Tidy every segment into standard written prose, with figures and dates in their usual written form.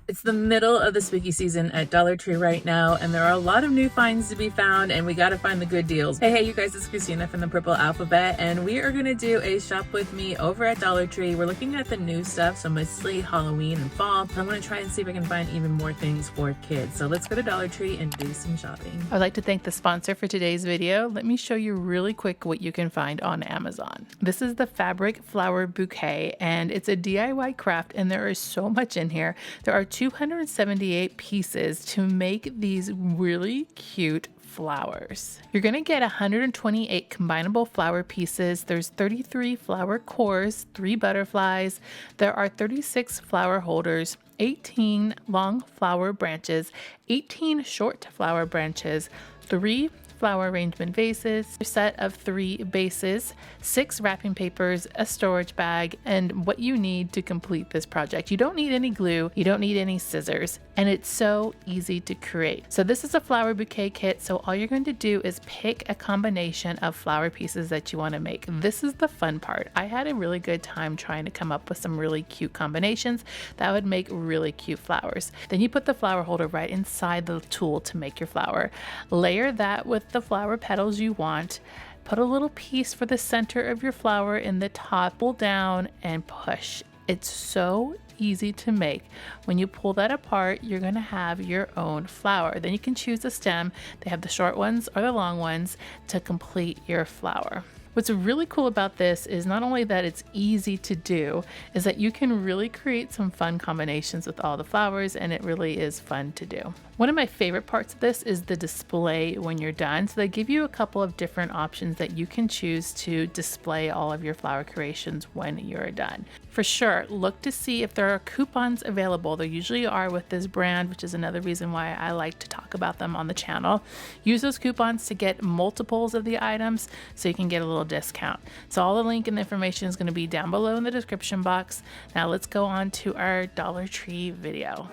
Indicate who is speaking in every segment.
Speaker 1: It's the middle of the spooky season at Dollar Tree right now, and there are a lot of new finds to be found, and we gotta find the good deals. Hey, you guys, it's Christina from the Purple Alphabet, and we are gonna do a shop with me over at Dollar Tree. We're looking at the new stuff, so mostly Halloween and fall. I'm gonna try and see if I can find even more things for kids. So let's go to Dollar Tree and do some shopping.
Speaker 2: I'd like to thank the sponsor for today's video. Let me show you really quick what you can find on Amazon. This is the fabric flower bouquet, and it's a DIY craft, and there is so much in here. There are 278 pieces to make these really cute flowers. You're going to get 128 combinable flower pieces. There's 33 flower cores, 3 butterflies. There are 36 flower holders, 18 long flower branches, 18 short flower branches, 3 flower arrangement vases, a set of 3 bases, 6 wrapping papers, a storage bag, and what you need to complete this project. You don't need any glue, you don't need any scissors, and it's so easy to create. So this is a flower bouquet kit, so all you're going to do is pick a combination of flower pieces that you want to make. This is the fun part. I had a really good time trying to come up with some really cute combinations that would make really cute flowers. Then you put the flower holder right inside the tool to make your flower. Layer that with the flower petals you want. Put a little piece for the center of your flower in the top, pull down and push. It's so easy to make. When you pull that apart, you're going to have your own flower. Then you can choose a stem. They have the short ones or the long ones to complete your flower. What's really cool about this is not only that it's easy to do, is that you can really create some fun combinations with all the flowers, and it really is fun to do. One of my favorite parts of this is the display when you're done. So they give you a couple of different options that you can choose to display all of your flower creations when you're done. For sure, look to see if there are coupons available. There usually are with this brand, which is another reason why I like to talk about them on the channel. Use those coupons to get multiples of the items so you can get a little discount. So all the link and the information is going to be down below in the description box. Now let's go on to our Dollar Tree video.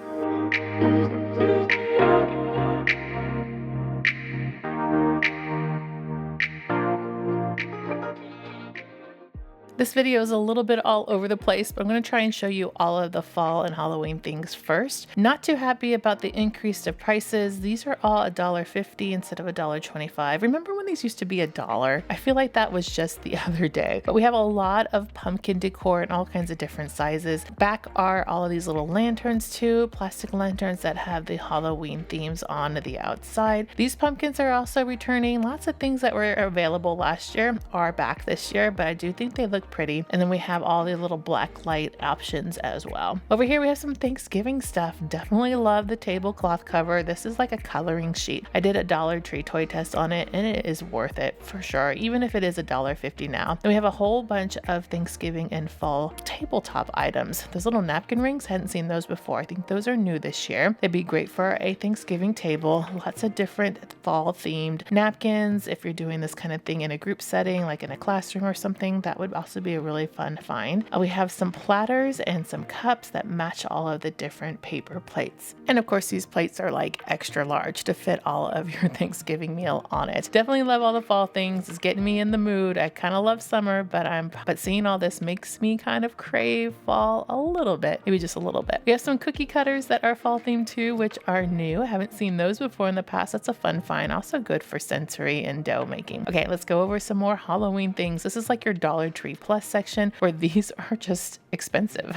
Speaker 2: This video is a little bit all over the place, but I'm going to try and show you all of the fall and Halloween things first. Not too happy about the increase of prices. These are all $1.50 instead of $1.25. Remember when these used to be $1? I feel like that was just the other day. But we have a lot of pumpkin decor in all kinds of different sizes. Back are all of these little lanterns too, plastic lanterns that have the Halloween themes on the outside. These pumpkins are also returning. Lots of things that were available last year are back this year, but I do think they look pretty. And then we have all the little black light options as well. Over here we have some Thanksgiving stuff. Definitely love the tablecloth cover. This is like a coloring sheet. I did a Dollar Tree toy test on it and it is worth it for sure, even if it is $1.50 now. And we have a whole bunch of Thanksgiving and fall tabletop items. Those little napkin rings, hadn't seen those before. I think those are new this year. It'd be great for a Thanksgiving table. Lots of different fall themed napkins. If you're doing this kind of thing in a group setting, like in a classroom or something, that would also be a really fun find. We have some platters and some cups that match all of the different paper plates. And of course, these plates are like extra large to fit all of your Thanksgiving meal on it. Definitely love all the fall things. It's getting me in the mood. I kind of love summer, but seeing all this makes me kind of crave fall a little bit, maybe just a little bit. We have some cookie cutters that are fall themed too, which are new. I haven't seen those before in the past. That's a fun find. Also good for sensory and dough making. Okay, let's go over some more Halloween things. This is like your Dollar Tree Plus section where these are just expensive.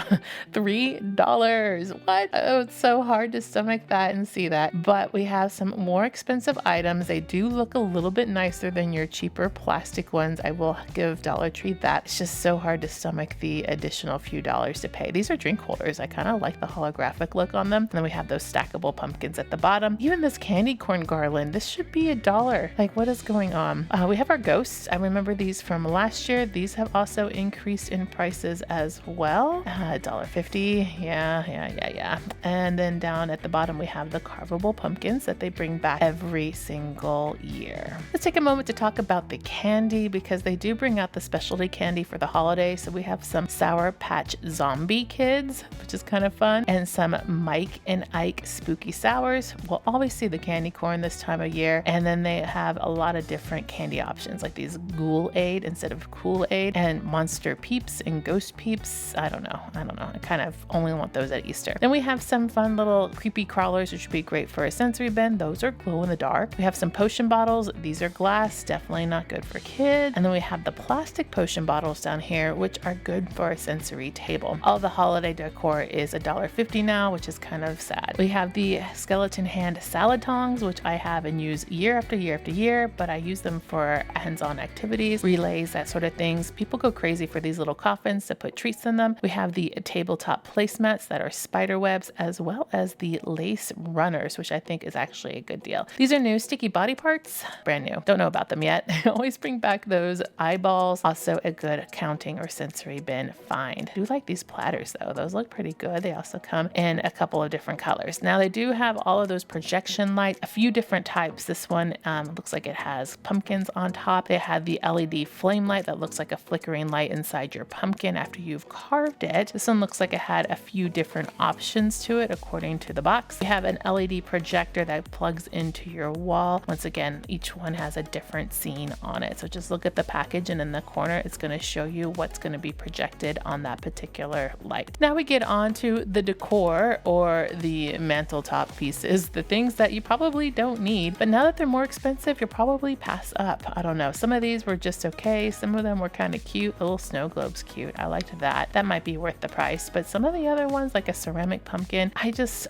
Speaker 2: $3. What? Oh, it's so hard to stomach that and see that. But we have some more expensive items. They do look a little bit nicer than your cheaper plastic ones. I will give Dollar Tree that. It's just so hard to stomach the additional few dollars to pay. These are drink holders. I kind of like the holographic look on them. And then we have those stackable pumpkins at the bottom. Even this candy corn garland, this should be $1. Like, what is going on? We have our ghosts. I remember these from last year. These have also increased in prices as well. $1.50. Yeah. And then down at the bottom, we have the carvable pumpkins that they bring back every single year. Let's take a moment to talk about the candy because they do bring out the specialty candy for the holiday. So we have some Sour Patch Zombie Kids, which is kind of fun, and some Mike and Ike Spooky Sours. We'll always see the candy corn this time of year. And then they have a lot of different candy options like these Ghoul Aid instead of Kool-Aid, and Monster Peeps and Ghost Peeps. these. I don't know. I kind of only want those at Easter. Then we have some fun little creepy crawlers, which would be great for a sensory bin. Those are glow in the dark. We have some potion bottles. These are glass, definitely not good for kids. And then we have the plastic potion bottles down here, which are good for a sensory table. All the holiday decor is $1.50 now, which is kind of sad. We have the skeleton hand salad tongs, which I have and use year after year after year, but I use them for hands-on activities, relays, that sort of things. People go crazy for these little coffins to put treats in them. We have the tabletop placemats that are spider webs, as well as the lace runners, which I think is actually a good deal. These are new sticky body parts, brand new. Don't know about them yet. I always bring back those eyeballs. Also a good counting or sensory bin find. I do like these platters though. Those look pretty good. They also come in a couple of different colors. Now they do have all of those projection lights, a few different types. This one looks like it has pumpkins on top. They had the LED flame light that looks like a flickering light inside your pumpkin after you've carved it. This one looks like it had a few different options to it according to the box. We have an LED projector that plugs into your wall. Once again, each one has a different scene on it. So just look at the package, and in the corner, it's going to show you what's going to be projected on that particular light. Now we get on to the decor, or the mantle top pieces, the things that you probably don't need, but now that they're more expensive, you'll probably pass up. I don't know. Some of these were just okay. Some of them were kind of cute. The little snow globe's cute. I liked that. That might be worth the price, but some of the other ones, like a ceramic pumpkin, I just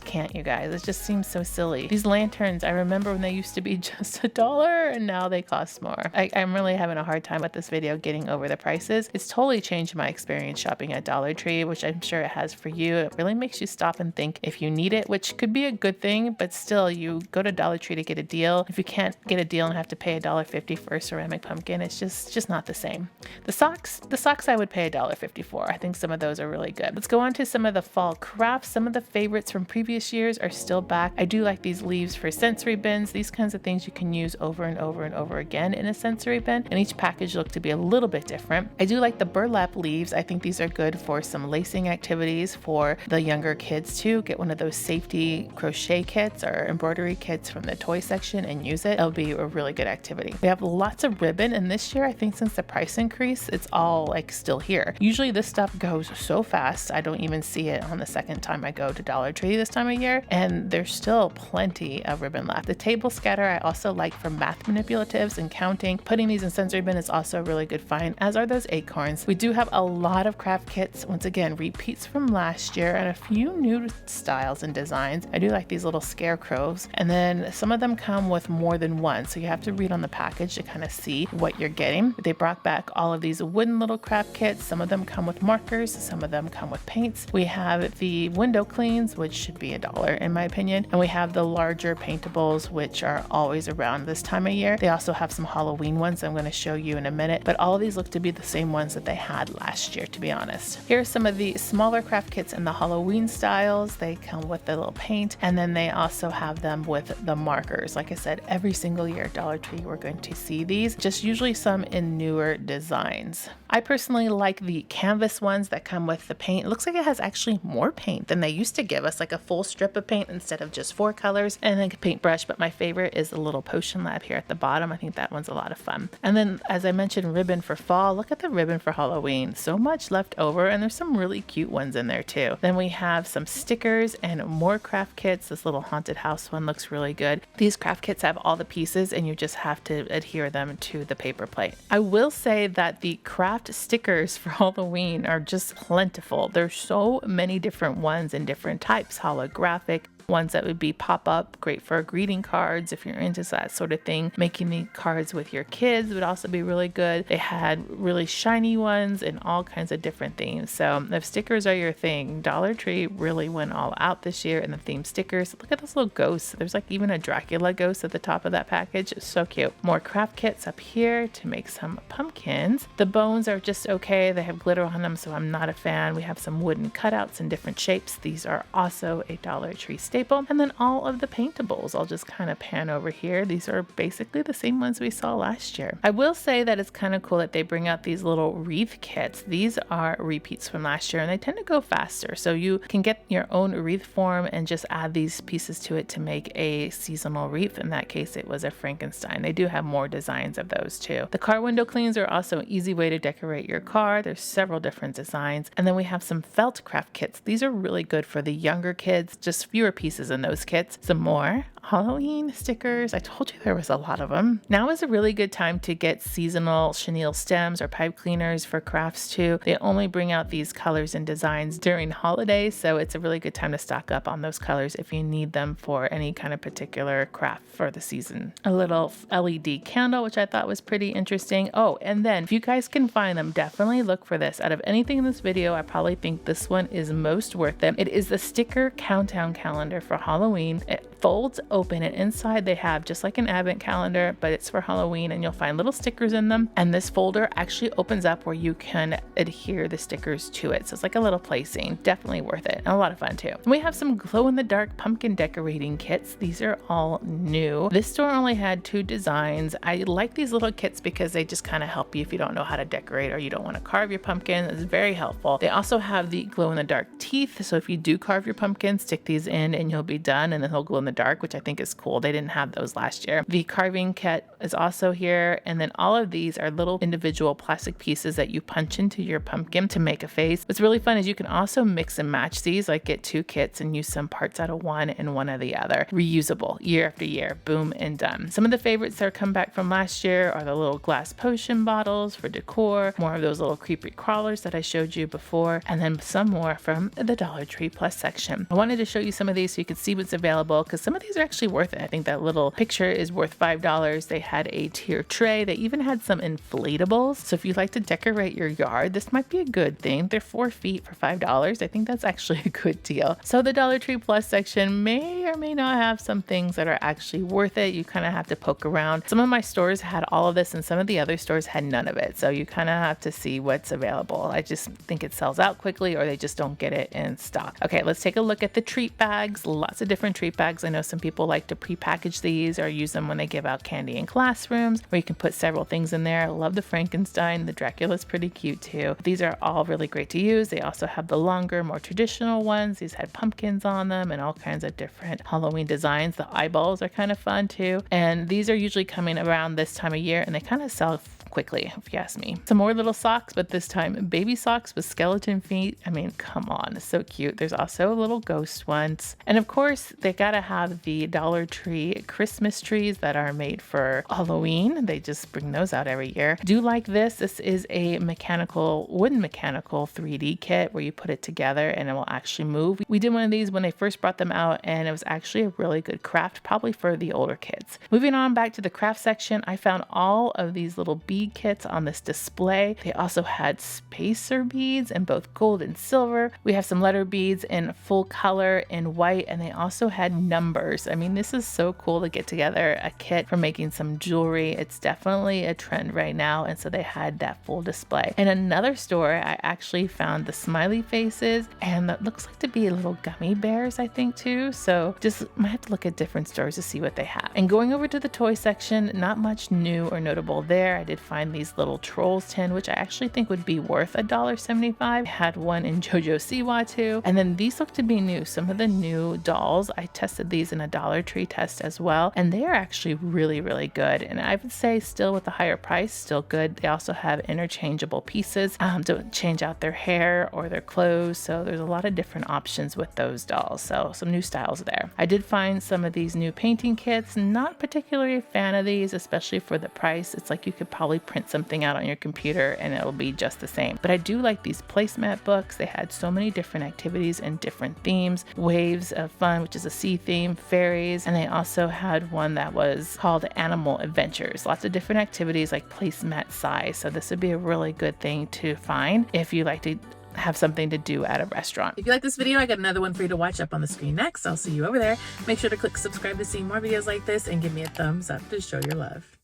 Speaker 2: can't, you guys. It just seems so silly. These lanterns, I remember when they used to be just $1 and now they cost more. I'm really having a hard time with this video getting over the prices. It's totally changed my experience shopping at Dollar Tree, which I'm sure it has for you. It really makes you stop and think if you need it, which could be a good thing, but still, you go to Dollar Tree to get a deal. If you can't get a deal and have to pay $1.50 for a ceramic pumpkin, it's just not the same. The socks I would pay $1.50 for. I think some of those are really good. Let's go on to some of the fall crafts. Some of the favorites from previous years are still back. I do like these leaves for sensory bins. These kinds of things you can use over and over and over again in a sensory bin, and each package look to be a little bit different. I do like the burlap leaves. I think these are good for some lacing activities for the younger kids too. Get one of those safety crochet kits or embroidery kits from the toy section and use it. It'll be a really good activity. We have lots of ribbon, and this year I think since the price increase, it's all like still here. Usually this stuff goes so fast, I don't even see it on the second time I go to Dollar Tree this time of year, and there's still plenty of ribbon left. The table scatter I also like for math manipulatives and counting. Putting these in sensory bin is also a really good find, as are those acorns. We do have a lot of craft kits, once again repeats from last year, and a few new styles and designs. I do like these little scarecrows, and then some of them come with more than one, so you have to read on the package to kind of see what you're getting. They brought back all of these wooden little craft kits. Some of them come with markers, some of them come with paints. We have the window cleans, which should be $1 in my opinion, and we have the larger paintables, which are always around this time of year. They also have some Halloween ones I'm going to show you in a minute, but all of these look to be the same ones that they had last year, to be honest. Here are some of the smaller craft kits in the Halloween styles. They come with the little paint, and then they also have them with the markers. Like I said, every single year at Dollar Tree we're going to see these, just usually some in newer designs. I personally like the canvas ones that come with the paint. It looks like it has actually more paint than they used to give us, like a full strip of paint instead of just 4 colors and then a paintbrush. But my favorite is the little potion lab here at the bottom. I think that one's a lot of fun. And then, as I mentioned, ribbon for fall. Look at the ribbon for Halloween. So much left over, and there's some really cute ones in there too. Then we have some stickers and more craft kits. This little haunted house one looks really good. These craft kits have all the pieces, and you just have to adhere them to the paper plate. I will say that the craft stickers for Halloween are just plentiful. There's so many different ones in different types, holographic, ones that would be pop-up, great for greeting cards if you're into that sort of thing. Making the cards with your kids would also be really good. They had really shiny ones and all kinds of different themes. So if stickers are your thing, Dollar Tree really went all out this year in the theme stickers. Look at those little ghosts. There's like even a Dracula ghost at the top of that package. It's so cute. More craft kits up here to make some pumpkins. The bones are just okay. They have glitter on them, so I'm not a fan. We have some wooden cutouts in different shapes. These are also a Dollar Tree staple. staple. And then all of the paintables, I'll just kind of pan over here. These are basically the same ones we saw last year. I will say that it's kind of cool that they bring out these little wreath kits. These are repeats from last year and they tend to go faster. So you can get your own wreath form and just add these pieces to it to make a seasonal wreath. In that case, it was a Frankenstein. They do have more designs of those too. The car window cleans are also an easy way to decorate your car. There's several different designs. And then we have some felt craft kits. These are really good for the younger kids, just fewer pieces in those kits. Some more Halloween stickers. I told you there was a lot of them. Now is a really good time to get seasonal chenille stems or pipe cleaners for crafts too. They only bring out these colors and designs during holidays, so it's a really good time to stock up on those colors if you need them for any kind of particular craft for the season. A little LED candle, which I thought was pretty interesting. Oh, and then if you guys can find them, definitely look for this. Out of anything in this video, I probably think this one is most worth it. It is the sticker countdown calendar for Halloween. It folds open and inside they have just like an advent calendar, but it's for Halloween and you'll find little stickers in them. And this folder actually opens up where you can adhere the stickers to it. So it's like a little placing. Definitely worth it and a lot of fun too. And we have some glow in the dark pumpkin decorating kits. These are all new. This store only had 2 designs. I like these little kits because they just kind of help you if you don't know how to decorate or you don't want to carve your pumpkin. It's very helpful. They also have the glow in the dark teeth. So if you do carve your pumpkin, stick these in and you'll be done, and then he'll glow in the dark, which I think is cool. They didn't have those last year. The carving kit is also here. And then all of these are little individual plastic pieces that you punch into your pumpkin to make a face. What's really fun is you can also mix and match these, like get 2 kits and use some parts out of one and one of the other. Reusable year after year. Boom and done. Some of the favorites that are come back from last year are the little glass potion bottles for decor, more of those little creepy crawlers that I showed you before, and then some more from the Dollar Tree Plus section. I wanted to show you some of these so you could see what's available because some of these are actually worth it. I think that little picture is worth $5. They had a tier tray. They even had some inflatables. So if you like to decorate your yard, this might be a good thing. They're 4 feet for $5. I think that's actually a good deal. So the Dollar Tree Plus section may or may not have some things that are actually worth it. You kind of have to poke around. Some of my stores had all of this and some of the other stores had none of it. So you kind of have to see what's available. I just think it sells out quickly or they just don't get it in stock. Okay, let's take a look at the treat bags. Lots of different treat bags. I know some people like to pre-package these or use them when they give out candy in classrooms, where you can put several things in there. I love the Frankenstein. The Dracula's pretty cute too. These are all really great to use. They also have the longer, more traditional ones. These had pumpkins on them and all kinds of different Halloween designs. The eyeballs are kind of fun too. And these are usually coming around this time of year and they kind of sell quickly, if you ask me. Some more little socks, but this time baby socks with skeleton feet. I mean, come on, it's so cute. There's also little ghost ones. And of course, they gotta have the Dollar Tree Christmas trees that are made for Halloween. They just bring those out every year. Do like this. This is a wooden mechanical 3D kit where you put it together and it will actually move. We did one of these when they first brought them out and it was actually a really good craft, probably for the older kids. Moving on back to the craft section, I found all of these little bead kits on this display. They also had spacer beads in both gold and silver. We have some letter beads in full color in white, and they also had numbers. I mean, this is so cool to get together a kit for making some jewelry. It's definitely a trend right now, and so they had that full display. In another store, I actually found the smiley faces, and that looks like to be little gummy bears, I think too. So just might have to look at different stores to see what they have. And going over to the toy section, not much new or notable there. I did find these little trolls tin, which I actually think would be worth $1.75. I had one in JoJo Siwa too. And then these look to be new. Some of the new dolls, I tested these in a Dollar Tree test as well, and they are actually really, really good. And I would say still with the higher price, still good. They also have interchangeable pieces to change out their hair or their clothes. So there's a lot of different options with those dolls. So some new styles there. I did find some of these new painting kits. Not particularly a fan of these, especially for the price. It's like you could probably print something out on your computer and it'll be just the same. But I do like these placemat books. They had so many different activities and different themes. Waves of Fun, which is a sea theme, fairies, and they also had one that was called Animal Adventures. Lots of different activities like placemat size. So this would be a really good thing to find if you like to have something to do at a restaurant.
Speaker 1: If you like this video, I got another one for you to watch up on the screen next. I'll see you over there. Make sure to click subscribe to see more videos like this and give me a thumbs up to show your love.